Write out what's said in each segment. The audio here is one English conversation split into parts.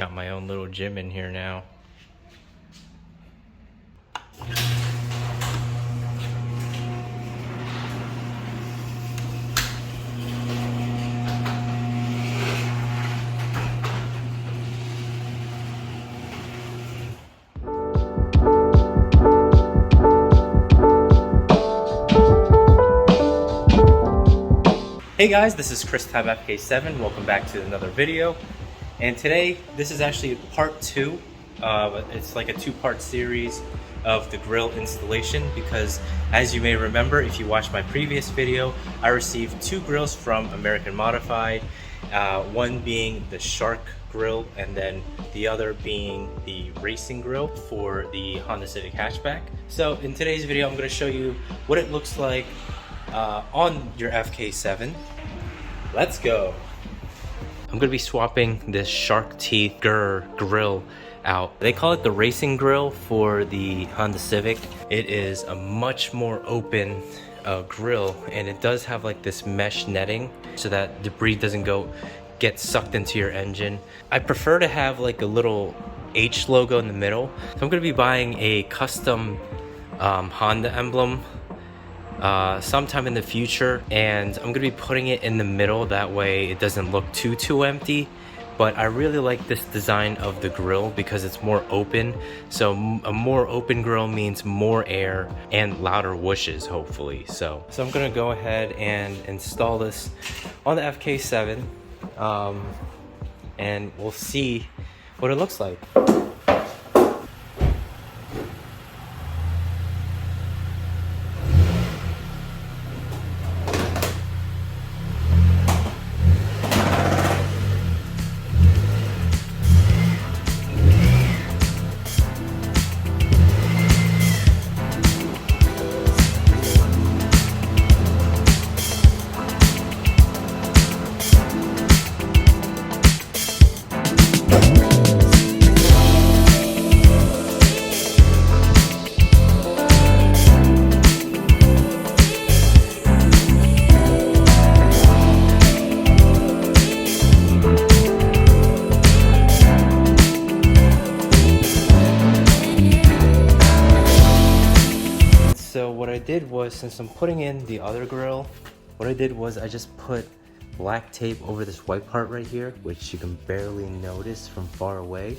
Got my own little gym in here now. Hey guys, this is Time FK7. Welcome back to another video. And today, this is actually part 2. It's like a 2-part series of the grill installation because, as you may remember, if you watched my previous video, I received 2 grills from American Modified. One being the Shark grill and then the other being the Racing Grille for the Honda Civic hatchback. So in today's video, I'm going to show you what it looks like on your FK7. Let's go. I'm gonna be swapping this shark teeth grill out. They call it the Racing Grille for the Honda Civic. It is a much more open grill, and it does have like this mesh netting so that debris doesn't get sucked into your engine. I prefer to have like a little H logo in the middle. So I'm gonna be buying a custom Honda emblem sometime in the future, and I'm gonna be putting it in the middle, that way it doesn't look too empty. But I really like this design of the grill because it's more open, so a more open grill means more air and louder whooshes, hopefully. So I'm gonna go ahead and install this on the FK7, and we'll see what it looks like. So what I did was, since I'm putting in the other grill, what I did was I just put black tape over this white part right here, which you can barely notice from far away.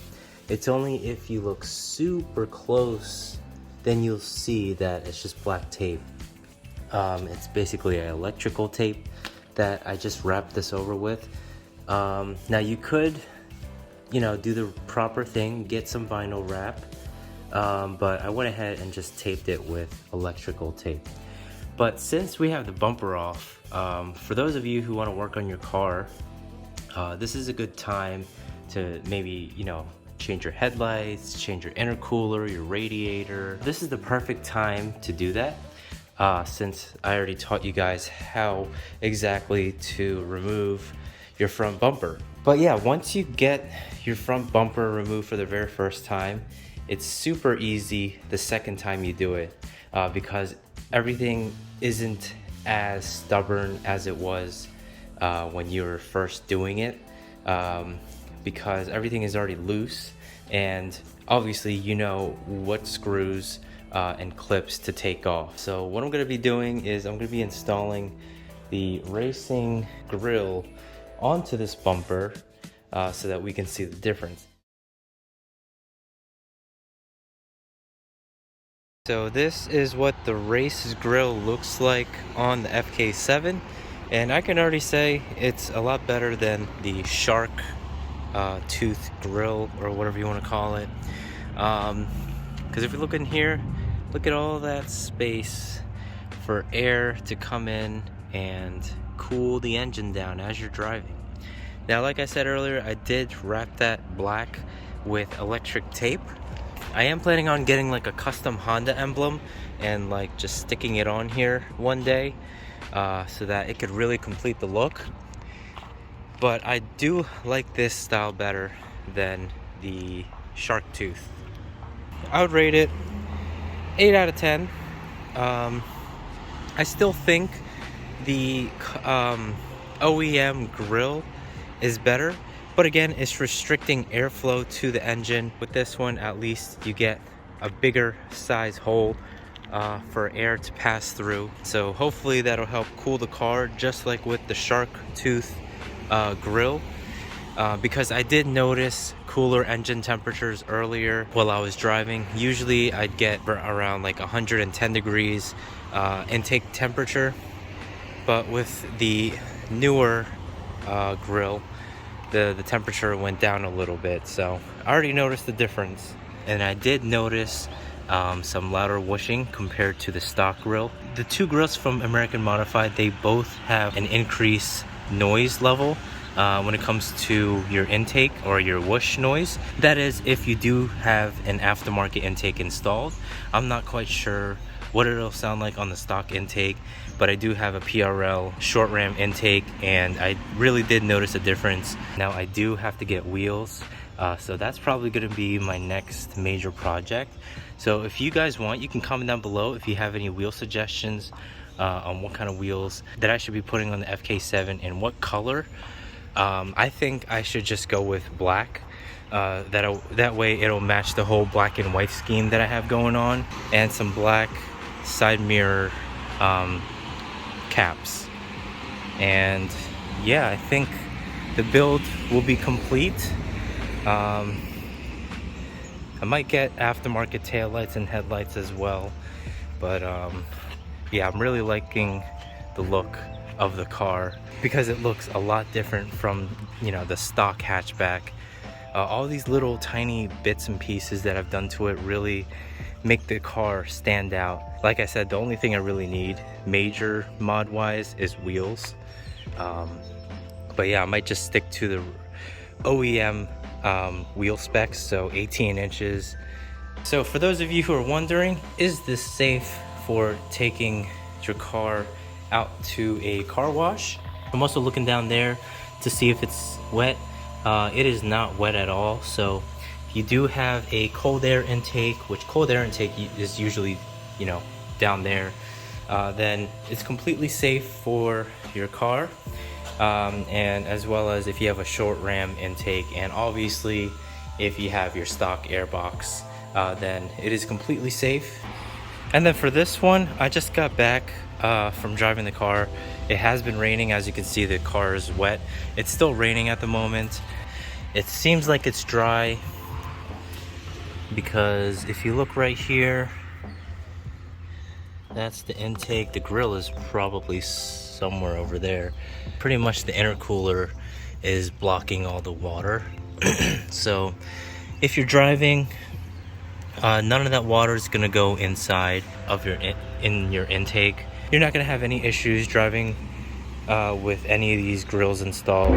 It's only if you look super close, then you'll see that it's just black tape. It's basically an electrical tape that I just wrapped this over with. Now you could, do the proper thing, get some vinyl wrap. But I went ahead and just taped it with electrical tape. But since we have the bumper off, for those of you who want to work on your car, this is a good time to maybe, change your headlights, change your intercooler, your radiator. This is the perfect time to do that, since I already taught you guys how exactly to remove your front bumper. But yeah, once you get your front bumper removed for the very first time, it's super easy the second time you do it, because everything isn't as stubborn as it was when you were first doing it, because everything is already loose, and obviously you know what screws and clips to take off. So what I'm going to be doing is I'm going to be installing the Racing Grille onto this bumper so that we can see the difference. So this is what the Racing Grille looks like on the FK7, and I can already say it's a lot better than the shark tooth grill, or whatever you want to call it, because if you look in here, look at all that space for air to come in and cool the engine down as you're driving. Now, like I said earlier, I did wrap that black with electric tape. I am planning on getting like a custom Honda emblem and like just sticking it on here one day, so that it could really complete the look. But I do like this style better than the shark tooth. I would rate it 8 out of 10. I still think the OEM grill is better, But again, it's restricting airflow to the engine. With this one, at least you get a bigger size hole for air to pass through. So hopefully that'll help cool the car, just like with the shark tooth grill. Because I did notice cooler engine temperatures earlier while I was driving. Usually I'd get around like 110 degrees intake temperature, but with the newer grill, the temperature went down a little bit. So I already noticed the difference. And I did notice some louder whooshing compared to the stock grill. The two grills from American Modified, they both have an increased noise level when it comes to your intake or your whoosh noise. That is, if you do have an aftermarket intake installed. I'm not quite sure what it'll sound like on the stock intake, but I do have a PRL short ram intake, and I really did notice a difference. Now I do have to get wheels, so that's probably going to be my next major project. So if you guys want, you can comment down below if you have any wheel suggestions on what kind of wheels that I should be putting on the FK7 and what color. I think I should just go with black. That way it'll match the whole black and white scheme that I have going on, and some black side mirror caps. And yeah, I think the build will be complete. I might get aftermarket taillights and headlights as well, but yeah, I'm really liking the look of the car because it looks a lot different from, you know, the stock hatchback. All these little tiny bits and pieces that I've done to it really make the car stand out. Like I said, the only thing I really need major mod wise is wheels. But yeah, I might just stick to the OEM wheel specs, so 18 inches. So for those of you who are wondering, is this safe for taking your car out to a car wash? I'm also looking down there to see if it's wet. It is not wet at all. So if you do have a cold air intake, which cold air intake is usually, you know, down there, then it's completely safe for your car. And as well as if you have a short ram intake, and obviously if you have your stock airbox, then it is completely safe. And then for this one, I just got back from driving the car. It has been raining. As you can see, the car is wet. It's still raining at the moment. It seems like it's dry because if you look right here, that's the intake. The grill is probably somewhere over there. Pretty much the intercooler is blocking all the water. So if you're driving, none of that water is going to go inside of your intake. You're not going to have any issues driving with any of these grills installed.